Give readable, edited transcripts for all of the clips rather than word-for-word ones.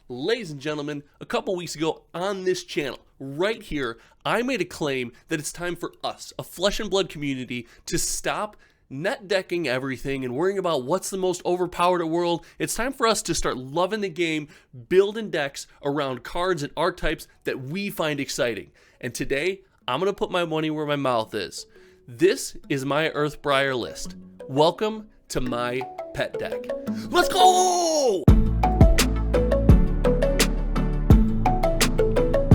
Ladies and gentlemen, a couple weeks ago on this channel, right here, I made a claim that it's time for us, a flesh and blood community, to stop net decking everything and worrying about what's the most overpowered in the world. It's time for us to start loving the game, building decks around cards and archetypes that we find exciting. And today, I'm going to put my money where my mouth is. This is my Earthbriar list. Welcome to my pet deck. Let's go!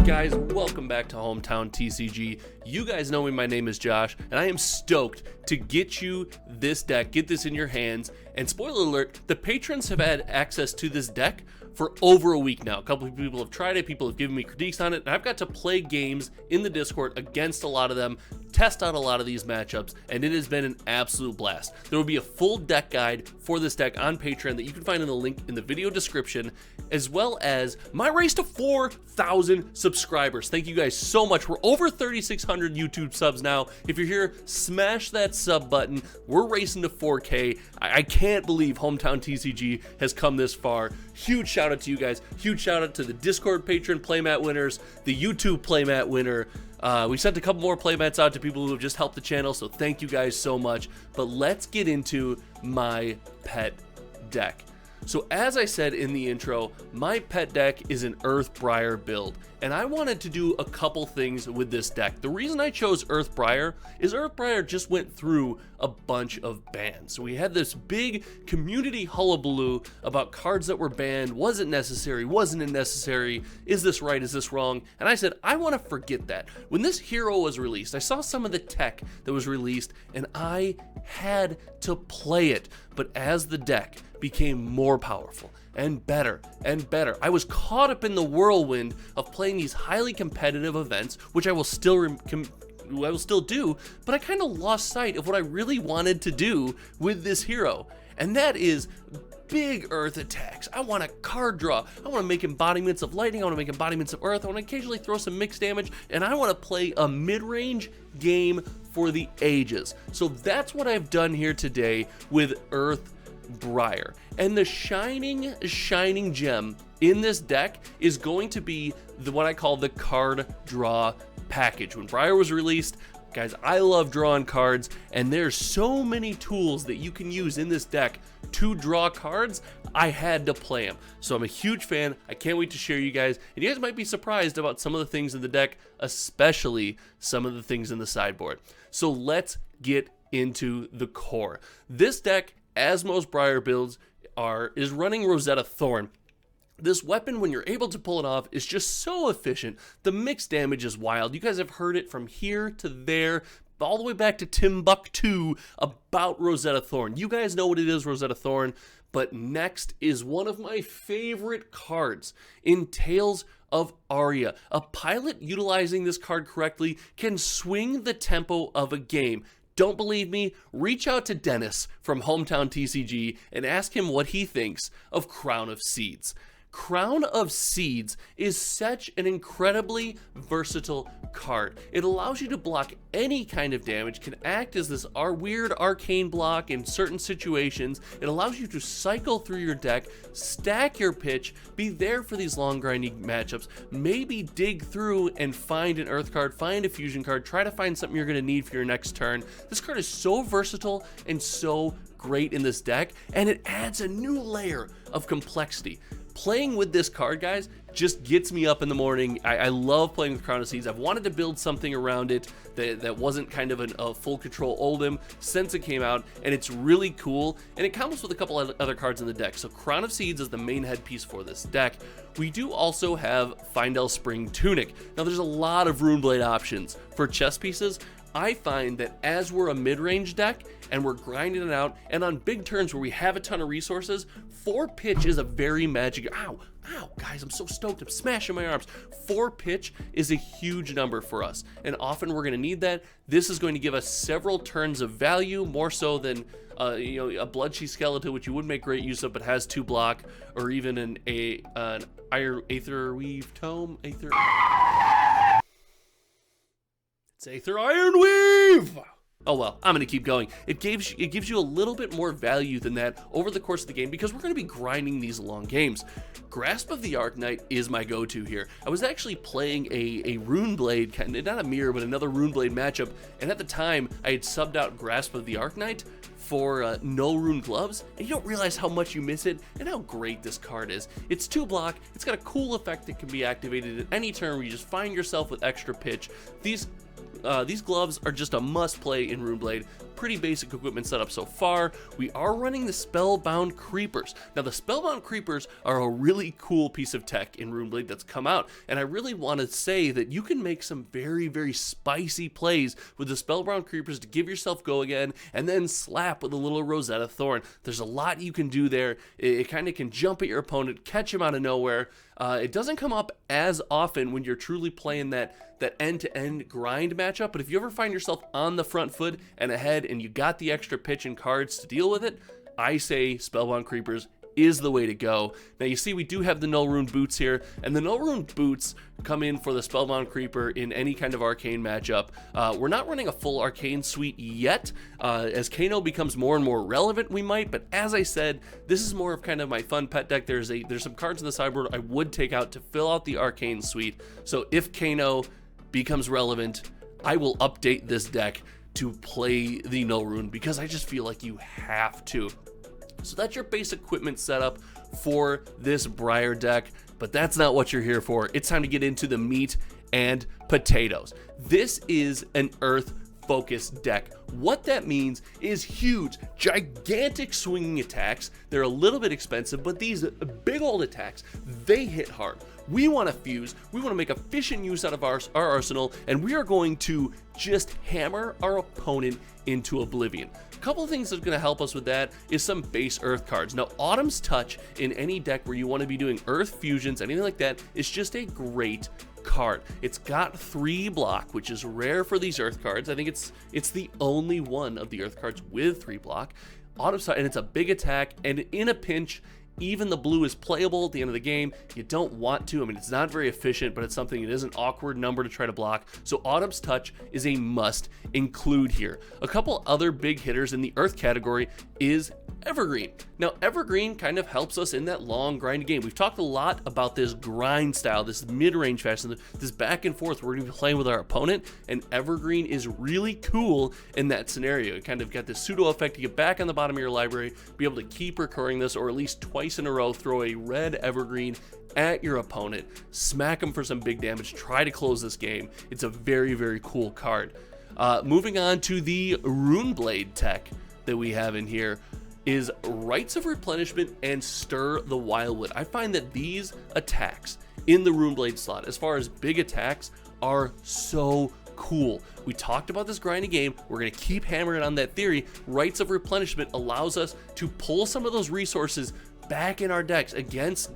Guys, welcome back to Hometown TCG. You guys know me, my name is Josh, and I am stoked to get you this deck, get this in your hands. And spoiler alert, the patrons have had access to this deck for over a week now. A couple of people have tried it, people have given me critiques on it, and I've got to play games in the Discord against a lot of them, test out a lot of these matchups, and it has been an absolute blast. There will be a full deck guide for this deck on Patreon that you can find in the link in the video description, as well as my race to 4,000 subscribers. Thank you guys so much. We're over 3,600 YouTube subs now. If you're here, smash that sub button. We're racing to 4K. I can't believe Hometown TCG has come this far. Huge shout out to you guys. Huge shout out to the Discord patron playmat winners, the YouTube playmat winner. We sent a couple more playmats out to people who have just helped the channel, so thank you guys so much. But let's get into my pet deck. So as I said in the intro, my pet deck is an Earthbriar build, and I wanted to do a couple things with this deck. The reason I chose Earthbriar is Earthbriar just went through a bunch of bans. So we had this big community hullabaloo about cards that were banned. Was it necessary? Wasn't it necessary? Is this right? Is this wrong? And I said, I want to forget that. When this hero was released, I saw some of the tech that was released, and I had to play it. But as the deck became more powerful and better and better, I was caught up in the whirlwind of playing these highly competitive events, which I will still do, but I kind of lost sight of what I really wanted to do with this hero, and that is big earth attacks. I want a card draw. I want to make embodiments of lightning. I want to make embodiments of earth. I want to occasionally throw some mixed damage, and I want to play a mid-range game for the ages. So that's what I've done here today with Earthbriar. And the shining gem in this deck is going to be what I call the card draw package. When Briar was released, guys, I love drawing cards, and there's so many tools that you can use in this deck to draw cards. I had to play them. So I'm a huge fan. I can't wait to share you guys. And you guys might be surprised about some of the things in the deck, especially some of the things in the sideboard. So let's get into the core. This deck, as most Briar builds is running Rosetta Thorn. This weapon, when you're able to pull it off, is just so efficient. The mixed damage is wild. You guys have heard it from here to there, all the way back to Timbuktu about Rosetta Thorn. You guys know what it is, Rosetta Thorn. But next is one of my favorite cards in Tales of Aria. A pilot utilizing this card correctly can swing the tempo of a game. Don't believe me? Reach out to Dennis from Hometown TCG and ask him what he thinks of Crown of Seeds. Crown of Seeds is such an incredibly versatile card. It allows you to block any kind of damage, can act as this weird arcane block in certain situations. It allows you to cycle through your deck, stack your pitch, be there for these long grinding matchups, maybe dig through and find an earth card, find a fusion card, try to find something you're going to need for your next turn. This card is so versatile and so great in this deck, and it adds a new layer of complexity. Playing with this card, guys, just gets me up in the morning. I love playing with Crown of Seeds. I've wanted to build something around it that wasn't kind of a full control Oldhim since it came out, and it's really cool. And it comes with a couple other cards in the deck. So Crown of Seeds is the main headpiece for this deck. We do also have Findel Spring Tunic. Now, there's a lot of Runeblade options for chess pieces. I find that as we're a mid-range deck and we're grinding it out, and on big turns where we have a ton of resources, 4 pitch is a very magic. Ow, guys, I'm so stoked. I'm smashing my arms. 4 pitch is a huge number for us, and often we're going to need that. This is going to give us several turns of value, more so than a Bloodshea Skeleton, which you would make great use of, but has 2 block, or even an Aetherweave Tome. It's Aether Ironweave! Oh well, I'm going to keep going. It gives you a little bit more value than that over the course of the game because we're going to be grinding these long games. Grasp of the Arknight is my go-to here. I was actually playing a Rune Blade, kind of, not a mirror, but another Rune Blade matchup, and at the time, I had subbed out Grasp of the Arknight for no rune gloves, and you don't realize how much you miss it and how great this card is. It's 2 block, it's got a cool effect that can be activated at any turn where you just find yourself with extra pitch. These gloves are just a must-play in Rune Blade. Pretty basic equipment setup so far. We are running the Spellbound Creepers. Now, the Spellbound Creepers are a really cool piece of tech in Rune Blade that's come out, and I really want to say that you can make some very, very spicy plays with the Spellbound Creepers to give yourself go again, and then slap with a little Rosetta Thorn. There's a lot you can do there. It kind of can jump at your opponent, catch him out of nowhere. It doesn't come up as often when you're truly playing that end-to-end grind matchup, but if you ever find yourself on the front foot and ahead and you got the extra pitch and cards to deal with it, I say Spellbound Creepers is the way to go. Now you see we do have the Null Rune Boots here, and the Null Rune Boots come in for the Spellbound Creeper in any kind of Arcane matchup. We're not running a full Arcane suite yet. As Kano becomes more and more relevant, we might, but as I said, this is more of kind of my fun pet deck. There's some cards in the sideboard I would take out to fill out the Arcane suite, so if Kano becomes relevant, I will update this deck to play the Null Rune because I just feel like you have to. So that's your base equipment setup for this Briar deck, but that's not what you're here for. It's time to get into the meat and potatoes. This is an Earth focused deck. What that means is huge, gigantic swinging attacks. They're a little bit expensive, but these big old attacks, they hit hard. We want to fuse, we want to make efficient use out of our arsenal, and we are going to just hammer our opponent into oblivion. A couple of things that are going to help us with that is some base Earth cards. Now, Autumn's Touch in any deck where you want to be doing Earth fusions, anything like that, is just a great card. It's got 3 block, which is rare for these Earth cards. I think it's the only one of the Earth cards with 3 block. Autumn's Touch, and it's a big attack, and in a pinch, even the blue is playable at the end of the game. You don't want to. I mean, it's not very efficient, but it's something, it is an awkward number to try to block. So Autumn's Touch is a must include here. A couple other big hitters in the Earth category is Evergreen. Now, Evergreen kind of helps us in that long grind game. We've talked a lot about this grind style, this mid-range fashion, this back and forth we're going to be playing with our opponent, and Evergreen is really cool in that scenario. You kind of got this pseudo effect to get back on the bottom of your library, be able to keep recurring this, or at least twice in a row, throw a red Evergreen at your opponent, smack them for some big damage, try to close this game. It's a very, very cool card. Moving on to the Rune Blade tech that we have in here is Rites of Replenishment and Stir the Wildwood. I find that these attacks in the Rune Blade slot, as far as big attacks, are so cool. We talked about this grinding game. We're going to keep hammering on that theory. Rites of Replenishment allows us to pull some of those resources back in our decks against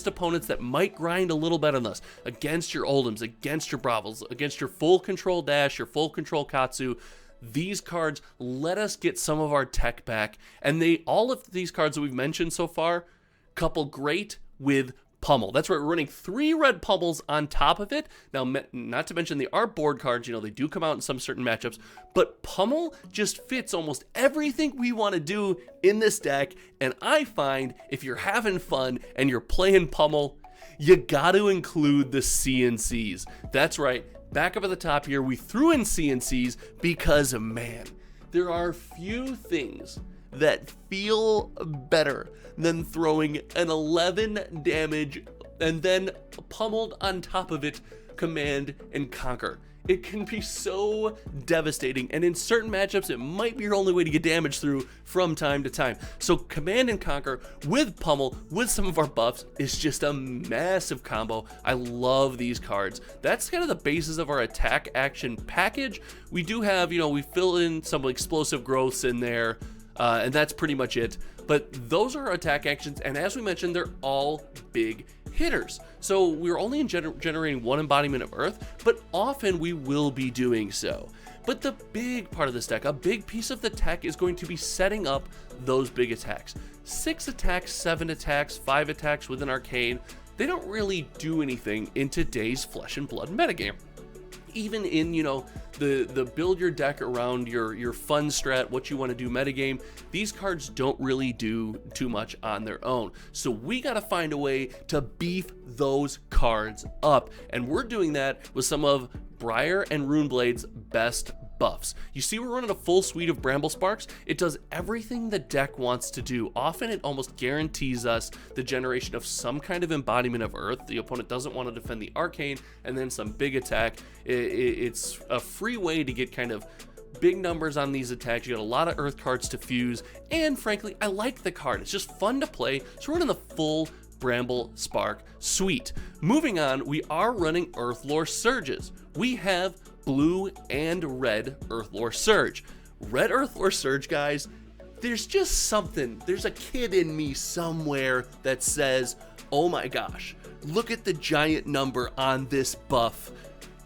opponents that might grind a little better than us, against your Oldhams, against your Bravos, against your full control Dash, your full control Katsu. These cards let us get some of our tech back, and all of these cards that we've mentioned so far couple great with Pummel. That's right, we're running 3 red Pummels on top of it. Now, not to mention the art board cards, they do come out in some certain matchups, but Pummel just fits almost everything we want to do in this deck, and I find if you're having fun and you're playing Pummel, you got to include the CNCs. That's right. Back up at the top here, we threw in CNCs because, man, there are few things that feel better than throwing an 11 damage and then pummeled on top of it, Command and Conquer. It can be so devastating, and in certain matchups, it might be your only way to get damage through from time to time. So Command and Conquer with Pummel, with some of our buffs, is just a massive combo. I love these cards. That's kind of the basis of our attack action package. We do have, we fill in some explosive growths in there, and that's pretty much it. But those are our attack actions, and as we mentioned, they're all big hitters. So we're only generating 1 embodiment of Earth, but often we will be doing so. But the big part of this deck, a big piece of the tech, is going to be setting up those big attacks. 6 attacks, 7 attacks, 5 attacks with an Arcane. They don't really do anything in today's Flesh and Blood metagame. even in, you know, the build your deck around your fun strat, what you want to do metagame, these cards don't really do too much on their own. So we got to find a way to beef those cards up, and we're doing that with some of Briar and Runeblade's best buffs. You see, we're running a full suite of Bramble Sparks. It does everything the deck wants to do. Often it almost guarantees us the generation of some kind of embodiment of Earth. The opponent doesn't want to defend the Arcane, and then some big attack. It's a free way to get kind of big numbers on these attacks. You got a lot of Earth cards to fuse, and frankly, I like the card. It's just fun to play, so we're running the full Bramble Spark suite. Moving on, we are running Earthlord Surges. We have blue and red Earthlord Surge. Red Earthlord Surge, guys, there's just something, there's a kid in me somewhere that says, oh my gosh, look at the giant number on this buff.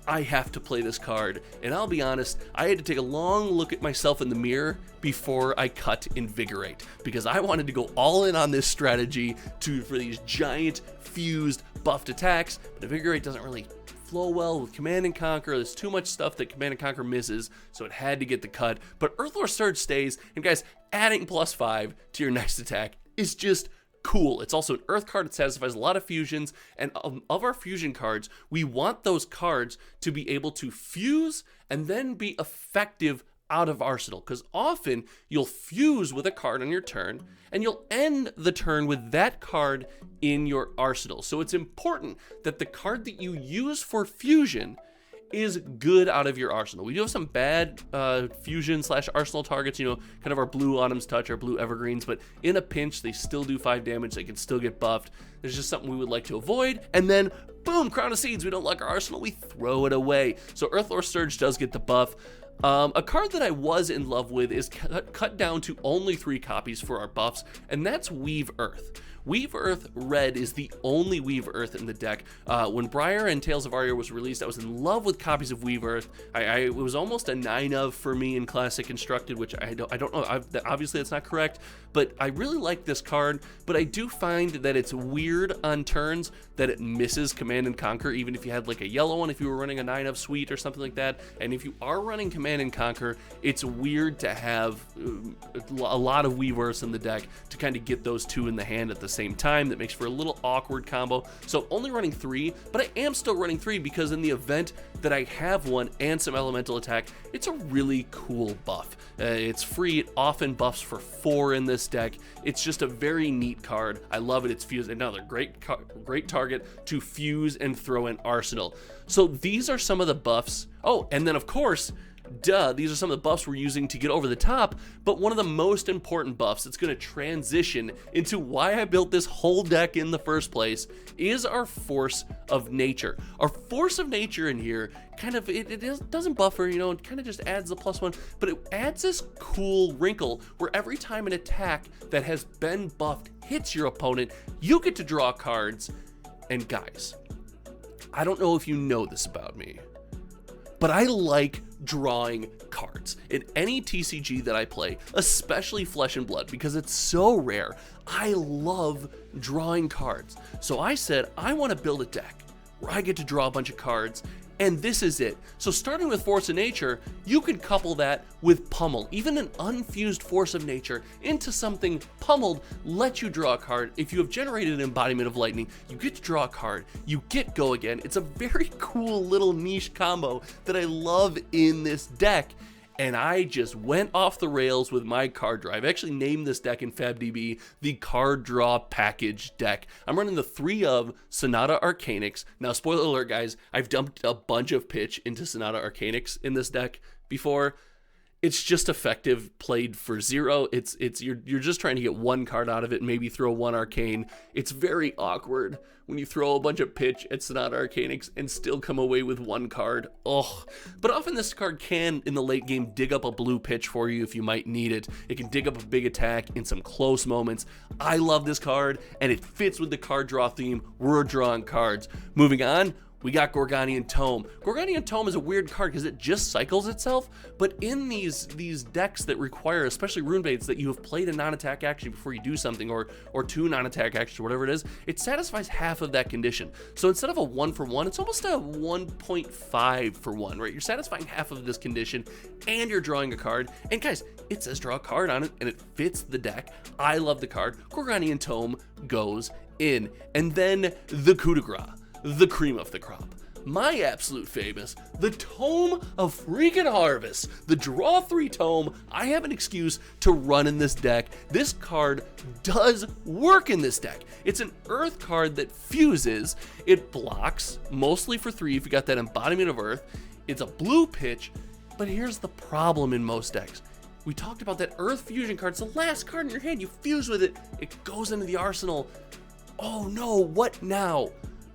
I have to play this card. And I'll be honest, I had to take a long look at myself in the mirror before I cut Invigorate, because I wanted to go all in on this strategy for these giant fused buffed attacks, but Invigorate doesn't really flow well with Command and Conquer. There's too much stuff that Command and Conquer misses, so it had to get the cut. But Earthlord Surge stays, and guys, adding +5 to your next attack is just cool. It's also an Earth card. It satisfies a lot of fusions, and of our fusion cards, we want those cards to be able to fuse and then be effective out of Arsenal, because often you'll fuse with a card on your turn and you'll end the turn with that card in your arsenal. So it's important that the card that you use for fusion is good out of your arsenal. We do have some bad fusion/arsenal targets, you know, kind of our blue Autumn's Touch, our blue Evergreens, but in a pinch, they still do 5 damage. They can still get buffed. There's just something we would like to avoid. And then, boom, Crown of Seeds. We don't like our arsenal. We throw it away. So Earthlord Surge does get the buff. A card that I was in love with is cut down to only 3 copies for our buffs, and that's Weave Earth. Weave Earth Red is the only Weave Earth in the deck. When Briar and Tales of Aria was released, I was in love with copies of Weave Earth. It was almost a 9 of for me in Classic Constructed, which I don't know. Obviously, that's not correct, but I really like this card. But I do find that it's weird on turns that it misses Command and Conquer, even if you had like a yellow one, if you were running a 9 of suite or something like that. And if you are running Command and Conquer, it's weird to have a lot of Weave Earths in the deck to kind of get those 2 in the hand at the same time. That makes for a little awkward combo. So only running 3, but I am still running 3 because in the event that I have one and some elemental attack, it's a really cool buff. It's free. It often buffs for 4 in this deck. It's just a very neat card. I love it. It's fused. Another great target to fuse and throw in arsenal. So these are some of the buffs. Oh, and then of course, these are some of the buffs we're using to get over the top, but one of the most important buffs that's going to transition into why I built this whole deck in the first place is our Force of Nature. Our Force of Nature in here kind of, it doesn't buffer, you know, it kind of just adds the +1, but it adds this cool wrinkle where every time an attack that has been buffed hits your opponent, you get to draw cards. And guys, I don't know if you know this about me, but I like drawing cards in any TCG that I play, especially Flesh and Blood, because it's so rare. I love drawing cards. So I said, I want to build a deck where I get to draw a bunch of cards, and this is it. So starting with Force of Nature, you could couple that with Pummel. Even an unfused Force of Nature into something pummeled lets you draw a card. If you have generated an embodiment of lightning, you get to draw a card. You get Go Again. It's a very cool little niche combo that I love in this deck. And I just went off the rails with my card draw. I've actually named this deck in FaBDB the Card Draw Package deck. I'm running the 3 of Sonata Arcanix. Now, spoiler alert, guys, I've dumped a bunch of pitch into Sonata Arcanix in this deck before. It's just effective played for 0. You're just trying to get 1 card out of it and maybe throw 1 arcane. It's very awkward when you throw a bunch of pitch at Sonata Arcanix and still come away with 1 card. Ugh. But often this card can, in the late game, dig up a blue pitch for you if you might need it. It can dig up a big attack in some close moments. I love this card, and it fits with the card draw theme. We're drawing cards. Moving on, we got Gigantonian Tome. Gigantonian Tome is a weird card because it just cycles itself, but in these decks that require, especially rune baits, that you have played a non-attack action before you do something, or 2 non-attack actions, or whatever it is, it satisfies half of that condition. So instead of a 1-for-1, it's almost a 1.5-for-1, right? You're satisfying half of this condition, and you're drawing a card. And guys, it says draw a card on it, and it fits the deck. I love the card. Gigantonian Tome goes in. And then the coup de grace, the cream of the crop, my absolute famous, the Tome of freaking Harvest, the draw 3 tome. I have an excuse to run in this deck. This card does work in this deck. It's an earth card that fuses. It blocks mostly for 3 if you got that embodiment of earth. It's a blue pitch, but here's the problem in most decks. We talked about that earth fusion card. It's the last card in your hand. You fuse with it, it goes into the arsenal. Oh no, what now?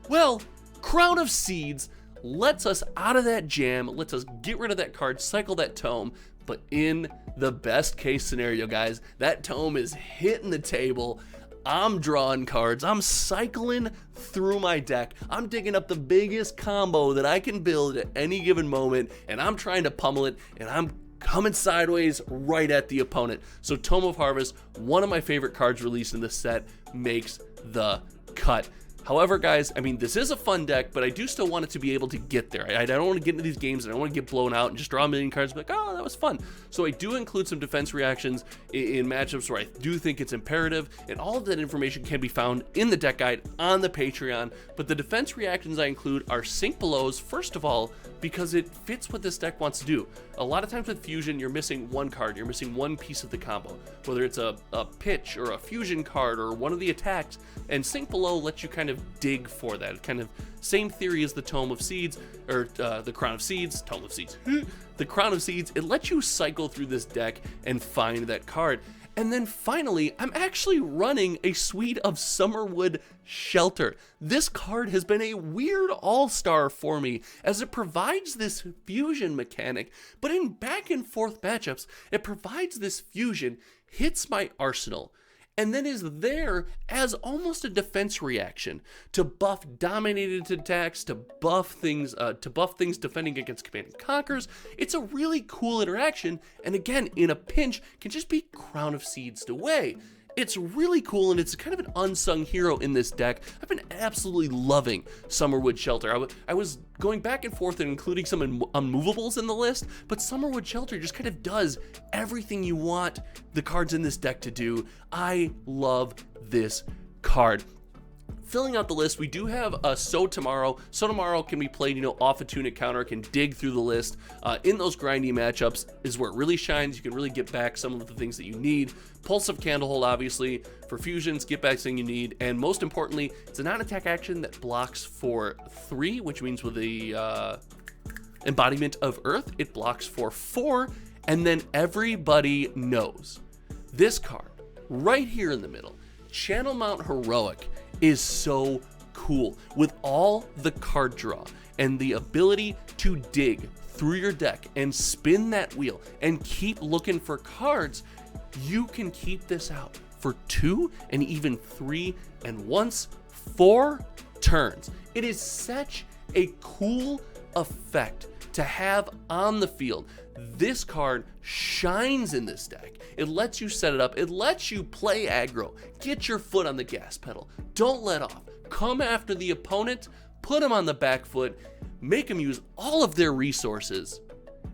Well, Crown of Seeds lets us out of that jam, lets us get rid of that card, cycle that tome, but in the best case scenario, guys, that tome is hitting the table. I'm drawing cards, I'm cycling through my deck, I'm digging up the biggest combo that I can build at any given moment, and I'm trying to pummel it, and I'm coming sideways right at the opponent. So Tome of Harvest, one of my favorite cards released in this set, makes the cut. However, guys, I mean, this is a fun deck, but I do still want it to be able to get there. I don't want to get into these games, and I don't want to get blown out and just draw a million cards and be like, oh, that was fun. So I do include some defense reactions in matchups where I do think it's imperative, and all of that information can be found in the deck guide on the Patreon. But the defense reactions I include are sink belows, first of all, because it fits what this deck wants to do. A lot of times with Fusion, you're missing one card, you're missing one piece of the combo, whether it's a pitch or a fusion card or one of the attacks, and sink below lets you kind of dig for that. Kind of same theory as the Tome of Seeds, or the Crown of Seeds, Tome of Seeds, the Crown of Seeds. It lets you cycle through this deck and find that card. And then finally, I'm actually running a suite of Summerwood Shelter. This card has been a weird all-star for me, as it provides this fusion mechanic, but in back and forth matchups, it provides this fusion, hits my arsenal, and then is there as almost a defense reaction to buff dominated attacks, to buff things defending against Command and Conquers. It's a really cool interaction, and again, in a pinch, can just be Crown of Seeds away. It's really cool, and it's kind of an unsung hero in this deck. I've been absolutely loving Summerwood Shelter. I was going back and forth and including some unmovables in the list, but Summerwood Shelter just kind of does everything you want the cards in this deck to do. I love this card. Filling out the list, we do have a So Tomorrow. So Tomorrow can be played, off a tunic counter, can dig through the list. In those grindy matchups is where it really shines. You can really get back some of the things that you need. Pulse of Candlehold, obviously, for fusions, get back something you need. And most importantly, it's a non-attack action that blocks for 3, which means with the embodiment of Earth, it blocks for 4. And then everybody knows this card right here in the middle, Channel Mount Heroic, is so cool with all the card draw and the ability to dig through your deck and spin that wheel and keep looking for cards. You can keep this out for 2 and even 3 and once 4 turns. It is such a cool effect to have on the field. This card shines in this deck. It lets you set it up. It lets you play aggro. Get your foot on the gas pedal. Don't let off. Come after the opponent, put them on the back foot, make them use all of their resources,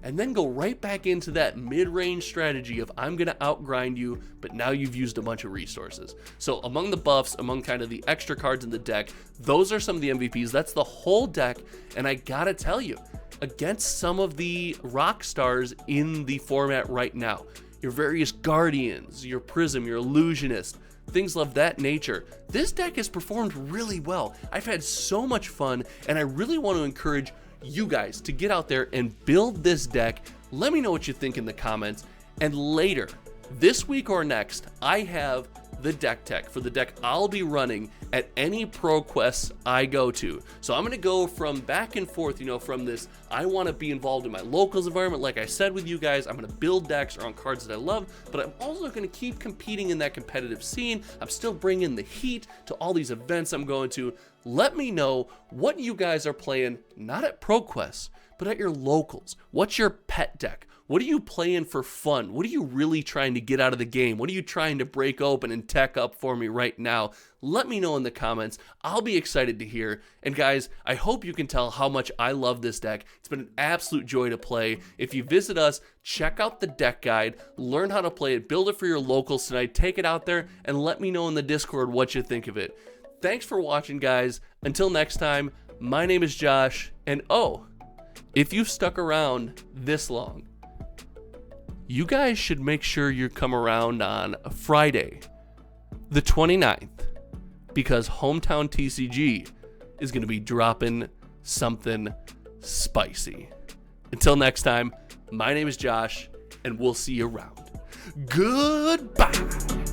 and then go right back into that mid-range strategy of I'm going to outgrind you, but now you've used a bunch of resources. So among the buffs, among kind of the extra cards in the deck, those are some of the MVPs. That's the whole deck, and I gotta tell you, against some of the rock stars in the format right now, your various Guardians, your Prism, your Illusionist, things of that nature, this deck has performed really well. I've had so much fun, and I really want to encourage you guys to get out there and build this deck. Let me know what you think in the comments, and later this week or next, I have the deck tech for the deck I'll be running at any pro quests I go to. So I'm gonna go from back and forth, from this, I wanna be involved in my locals environment, like I said with you guys, I'm gonna build decks around cards that I love, but I'm also gonna keep competing in that competitive scene. I'm still bringing the heat to all these events I'm going to. Let me know what you guys are playing, not at pro quests, but at your locals. What's your pet deck? What are you playing for fun? What are you really trying to get out of the game? What are you trying to break open and tech up for me right now? Let me know in the comments. I'll be excited to hear. And guys, I hope you can tell how much I love this deck. It's been an absolute joy to play. If you visit us, check out the deck guide, learn how to play it, build it for your locals tonight, take it out there, and let me know in the Discord what you think of it. Thanks for watching, guys. Until next time, my name is Josh, and if you've stuck around this long, you guys should make sure you come around on Friday, the 29th, because Hometown TCG is going to be dropping something spicy. Until next time, my name is Josh, and we'll see you around. Goodbye.